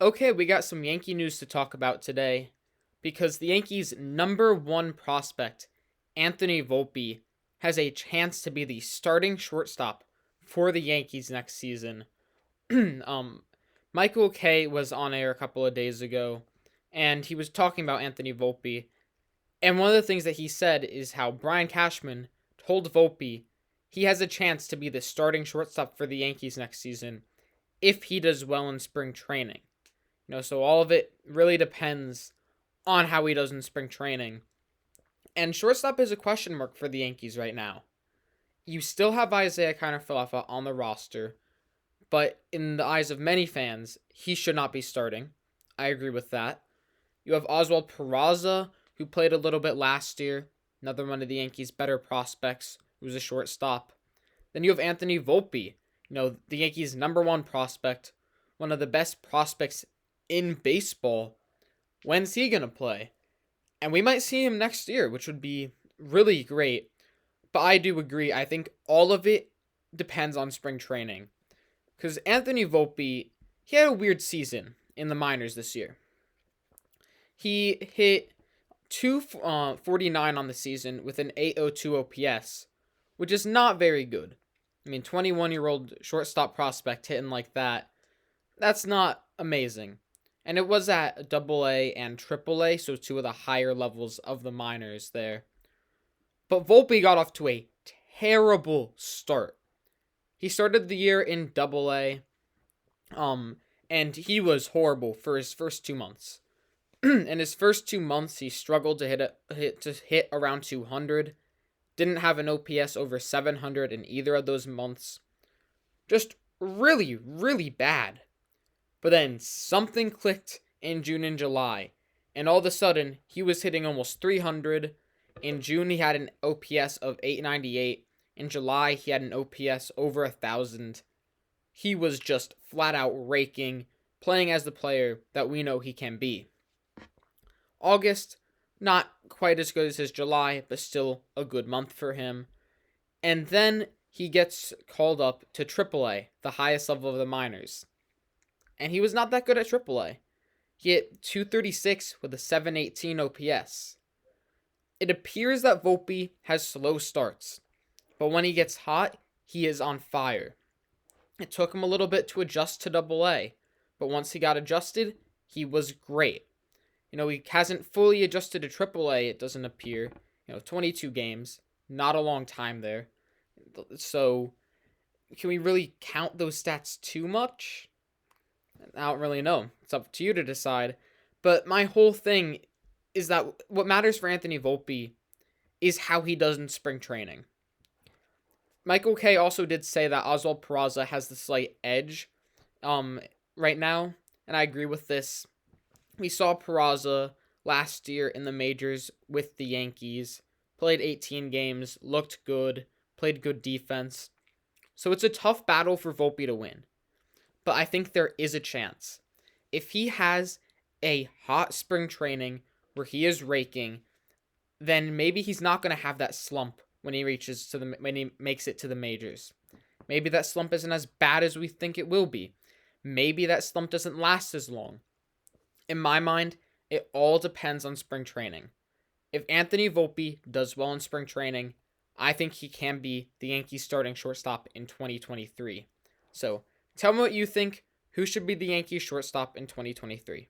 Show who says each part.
Speaker 1: Okay, we got some Yankee news to talk about today because the Yankees' number one prospect, Anthony Volpe, has a chance to be the starting shortstop for the Yankees next season. um, Michael Kay was on air a couple of days ago, and he was talking about Anthony Volpe. And one of the things that he said is how Brian Cashman told Volpe he has a chance to be the starting shortstop for the Yankees next season if he does well in spring training. So all of it really depends on how he does in spring training. And shortstop is a question mark for the Yankees right now. You still have Isaiah Kiner-Falefa on the roster, but in the eyes of many fans, he should not be starting. I agree with that. You have Oswald Peraza, who played a little bit last year, another one of the Yankees' better prospects, who's a shortstop. Then you have Anthony Volpe, the Yankees' number one prospect, one of the best prospects in baseball. When's he going to play? And we might see him next year, which would be really great. But I do agree. I think all of it depends on spring training. Because Anthony Volpe, he had a weird season in the minors this year. He hit 249 on the season with an 802 OPS, which is not very good. 21-year-old shortstop prospect hitting like that, that's not amazing. And it was at AA and AAA, so two of the higher levels of the minors there. But Volpe got off to a terrible start. He started the year in AA, and he was horrible for his first 2 months. In his first 2 months, he struggled to hit around 200. Didn't have an OPS over 700 in either of those months. Just really, really bad. But then something clicked in June and July, and all of a sudden, he was hitting almost 300. In June, he had an OPS of 898. In July, he had an OPS over 1,000. He was just flat out raking, playing as the player that we know he can be. August, not quite as good as his July, but still a good month for him. And then he gets called up to AAA, the highest level of the minors. And he was not that good at AAA. He hit 236 with a 718 OPS. It appears that Volpe has slow starts, but when he gets hot, he is on fire. It took him a little bit to adjust to AA, but once he got adjusted, he was great. He hasn't fully adjusted to AAA, it doesn't appear. 22 games, not a long time there. So, can we really count those stats too much? I don't really know. It's up to you to decide. But my whole thing is that what matters for Anthony Volpe is how he does in spring training. Michael Kay also did say that Oswald Peraza has the slight edge right now, and I agree with this. We saw Peraza last year in the majors with the Yankees, played 18 games, looked good, played good defense. So it's a tough battle for Volpe to win. But I think there is a chance. If he has a hot spring training where he is raking, then maybe he's not going to have that slump when he makes it to the majors. Maybe that slump isn't as bad as we think it will be. Maybe that slump doesn't last as long. In my mind, it all depends on spring training. If Anthony Volpe does well in spring training, I think he can be the Yankees starting shortstop in 2023. So, tell me what you think. Who should be the Yankees shortstop in 2023?